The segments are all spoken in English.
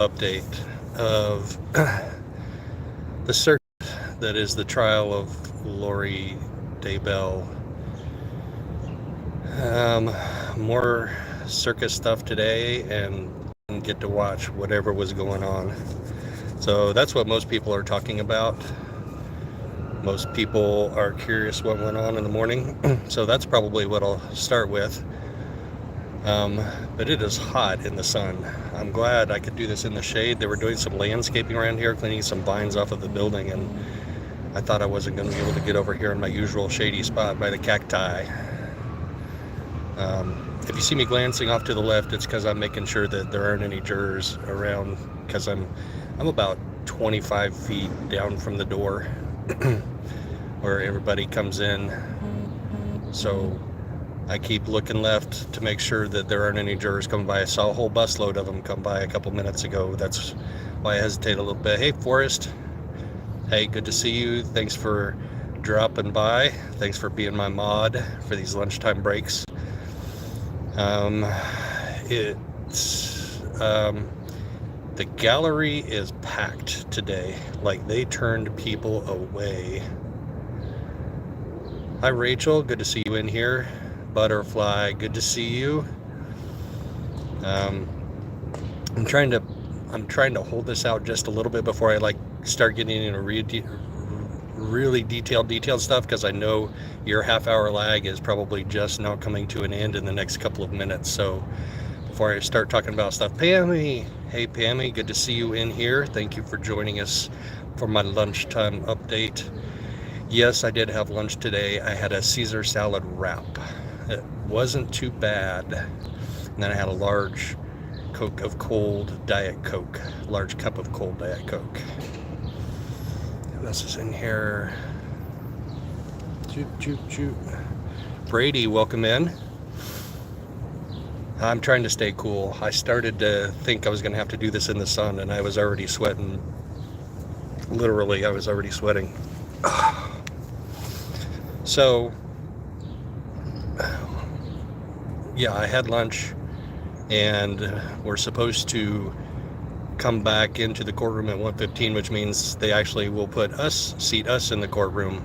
update of the circuit that is the trial of Lori Daybell. More circus stuff today, and get to watch whatever was going on. So that's what most people are talking about. Most people are curious what went on in the morning. So that's probably what I'll start with. But it is hot in the sun. I'm glad I could do this in the shade. They were doing some landscaping around here, cleaning some vines off of the building, and I thought I wasn't going to be able to get over here in my usual shady spot by the cacti. If you see me glancing off to the left, it's because I'm making sure that there aren't any jurors around, because I'm about 25 feet down from the door where everybody comes in. So I keep looking left to make sure that there aren't any jurors coming by. I saw a whole busload of them come by a couple minutes ago. That's why I hesitate a little bit. Hey, Forrest. Hey, good to see you. Thanks for dropping by. Thanks for being my mod for these lunchtime breaks. The gallery is packed today. Like, they turned people away. Hi, Rachel. Good to see you in here. Butterfly, good to see you. I'm trying to hold this out just a little bit before I start getting into really detailed stuff, because I know your half-hour lag is probably just now coming to an end in the next couple of minutes. So before I start talking about stuff, Pammy, hey Pammy, good to see you in here. Thank you for joining us for my lunchtime update. Yes, I did have lunch today. I had a Caesar salad wrap. It wasn't too bad. And then I had a large Coke of cold Diet Coke. Large cup of cold Diet Coke. Who else is in here? Choop. Brady, welcome in. I'm trying to stay cool. I started to think I was going to have to do this in the sun, and I was already sweating. Literally, I was already sweating. So, yeah, I had lunch, and we're supposed to come back into the courtroom at 1:15, which means they actually will seat us in the courtroom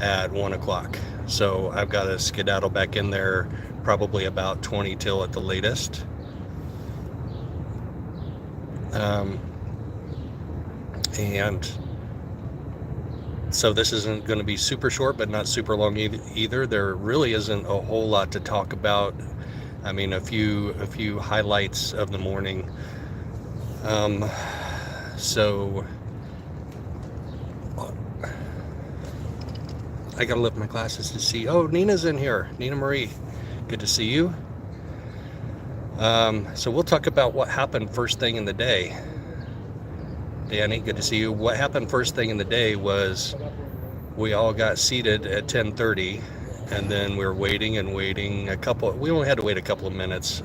at 1 o'clock. So I've got to skedaddle back in there probably about 20 till at the latest. And so this isn't going to be super short, but not super long either. There really isn't a whole lot to talk about. I mean, a few highlights of the morning. So I gotta lift my glasses to see. Oh, Nina's in here. Nina Marie, good to see you. So we'll talk about what happened first thing in the day. Danny, good to see you. What happened first thing in the day was we all got seated at 10:30, and then we were waiting. We only had to wait a couple of minutes.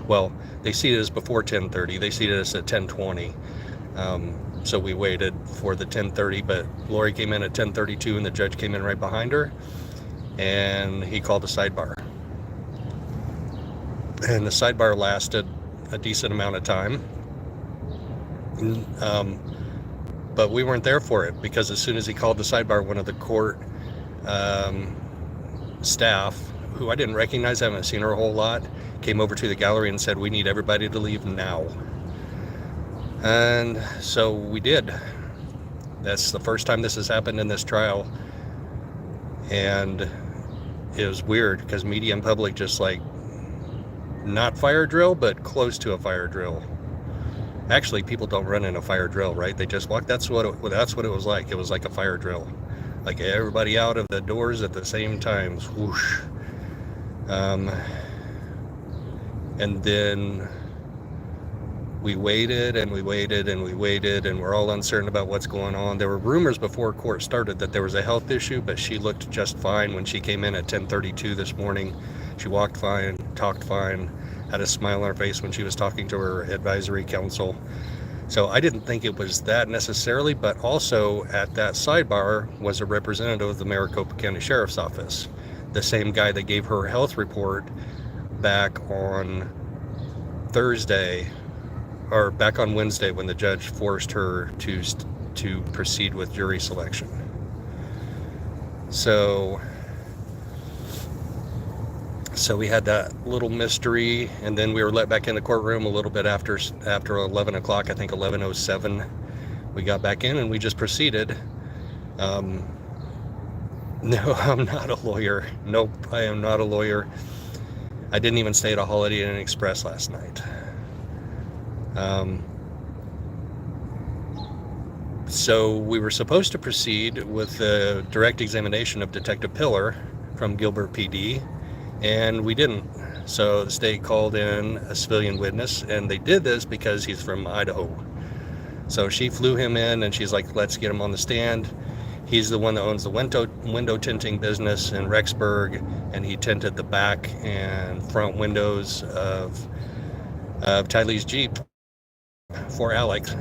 Well, they seated us before 10:30. They seated us at 10:20. So we waited for the 10:30, but Lori came in at 10:32, and the judge came in right behind her, and he called a sidebar. And the sidebar lasted a decent amount of time. But we weren't there for it, because as soon as he called the sidebar, one of the court staff, who I didn't recognize, I haven't seen her a whole lot, came over to the gallery and said, "We need everybody to leave now." And so we did. That's the first time this has happened in this trial. And it was weird, because media and public just not fire drill, but close to a fire drill. Actually, people don't run in a fire drill, right? They just walk. That's what it was like. It was like a fire drill. Like everybody out of the doors at the same time. Whoosh. And then we waited, and we're all uncertain about what's going on. There were rumors before court started that there was a health issue, but she looked just fine when she came in at 10:32 this morning. She walked fine, talked fine, had a smile on her face when she was talking to her advisory counsel. So I didn't think it was that necessarily, but also at that sidebar was a representative of the Maricopa County Sheriff's Office, the same guy that gave her health report back on Thursday, or back on Wednesday when the judge forced her to proceed with jury selection. So we had that little mystery, and then we were let back in the courtroom a little bit after 11 o'clock, I think 11:07. We got back in and we just proceeded. No, I'm not a lawyer. Nope, I am not a lawyer. I didn't even stay at a Holiday Inn Express last night. So we were supposed to proceed with the direct examination of Detective Pillar from Gilbert PD, and we didn't. So the state called in a civilian witness, and they did this because he's from Idaho. So she flew him in, and she's like, let's get him on the stand. He's the one that owns the window tinting business in Rexburg, and he tinted the back and front windows of Tylee's Jeep for Alex,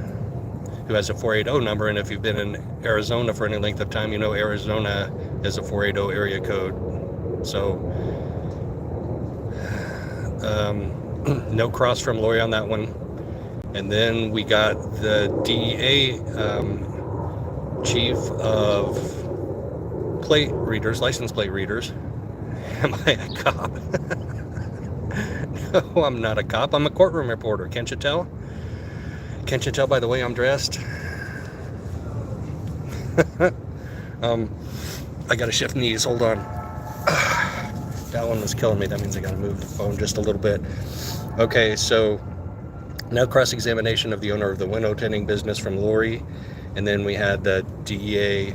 who has a 480 number. And if you've been in Arizona for any length of time, you know Arizona is a 480 area code. So no cross from Lori on that one. And then we got the DEA chief of license plate readers. Am I a cop? No, I'm not a cop. I'm a courtroom reporter. Can't you tell? Can't you tell by the way I'm dressed? I gotta shift knees. Hold on. That one was killing me. That means I gotta move the phone just a little bit. Okay, so now cross-examination of the owner of the window tinting business from Lori. And then we had the DEA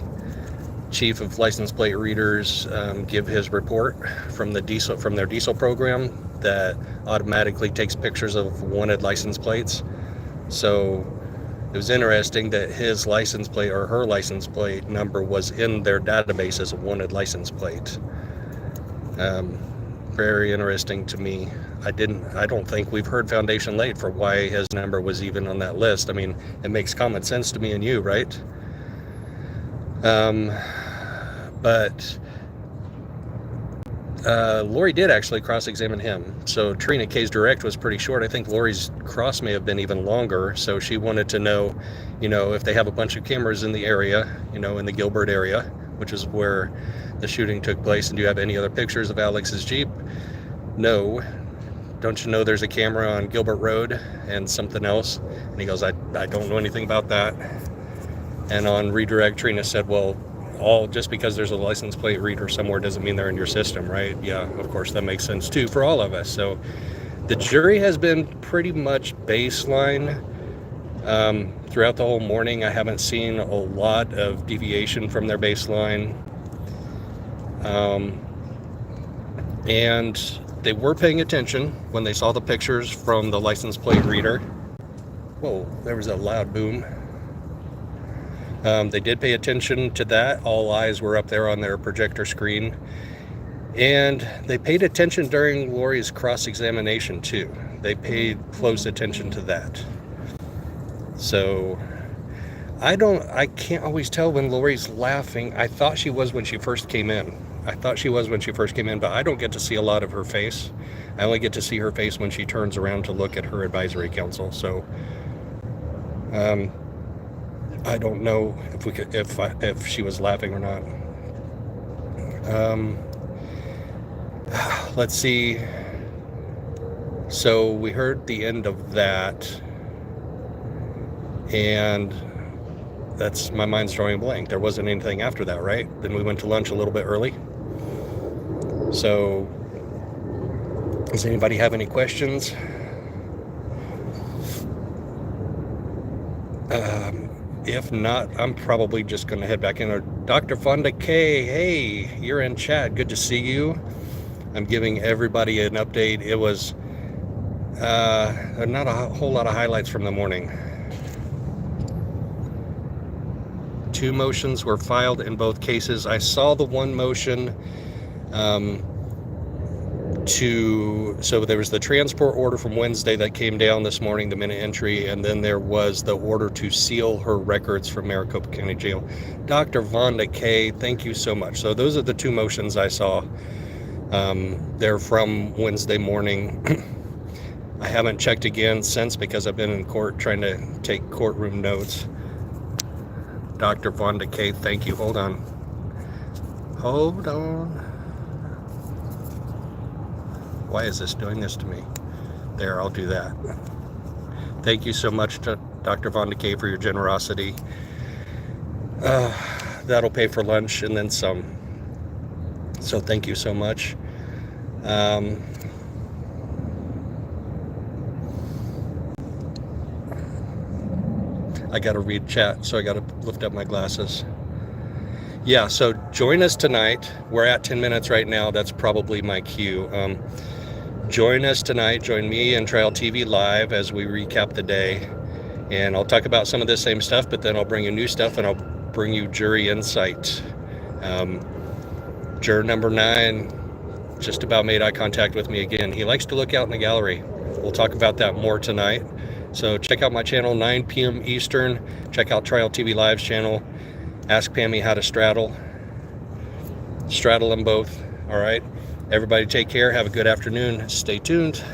chief of license plate readers give his report from their diesel program that automatically takes pictures of wanted license plates. So it was interesting that his license plate or her license plate number was in their database as a wanted license plate. Very interesting to me. I don't think we've heard foundation laid for why his number was even on that list. I mean, it makes common sense to me and you, right? But Lori did actually cross-examine him. So Trina K's direct was pretty short. I think Lori's cross may have been even longer. So she wanted to know, if they have a bunch of cameras in the area, in the Gilbert area, which is where the shooting took place. And do you have any other pictures of Alex's Jeep? No. Don't you know there's a camera on Gilbert Road and something else? And he goes, I don't know anything about that. And on redirect, Trina said, well, just because there's a license plate reader somewhere doesn't mean they're in your system, right? Yeah, of course, that makes sense too for all of us. So the jury has been pretty much baseline throughout the whole morning. I haven't seen a lot of deviation from their baseline. And they were paying attention when they saw the pictures from the license plate reader. Whoa, there was a loud boom. They did pay attention to that. All eyes were up there on their projector screen. And they paid attention during Lori's cross-examination too. They paid close attention to that. So I can't always tell when Lori's laughing. I thought she was when she first came in. But I don't get to see a lot of her face. I only get to see her face when she turns around to look at her advisory council. So I don't know if she was laughing or not. Let's see. So we heard the end of that, and that's, my mind's drawing a blank. There wasn't anything after that, right? Then we went to lunch a little bit early. So does anybody have any questions? If not, I'm probably just going to head back in. Dr. Fonda K, hey, you're in chat. Good to see you. I'm giving everybody an update. It was not a whole lot of highlights from the morning. 2 motions were filed in both cases. I saw the one motion so there was the transport order from Wednesday that came down this morning, the minute entry, and then there was the order to seal her records from Maricopa County Jail. Dr. Vonda K, thank you so much. So those are the 2 motions I saw. They're from Wednesday morning. I haven't checked again since because I've been in court trying to take courtroom notes. Dr. Von Decay, thank you. Hold on. Hold on. Why is this doing this to me? There, I'll do that. Thank you so much to Dr. Von Decay for your generosity. That'll pay for lunch and then some. So thank you so much. I got to read chat, so I got to lift up my glasses. Yeah, so join us tonight. We're at 10 minutes right now. That's probably my cue. Join us tonight. Join me and Trial TV Live as we recap the day. And I'll talk about some of the same stuff, but then I'll bring you new stuff and I'll bring you jury insight. Juror number 9 just about made eye contact with me again. He likes to look out in the gallery. We'll talk about that more tonight. So check out my channel, 9 p.m. Eastern. Check out Trial TV Live's channel. Ask Pammy how to straddle. Straddle them both. All right. Everybody take care. Have a good afternoon. Stay tuned.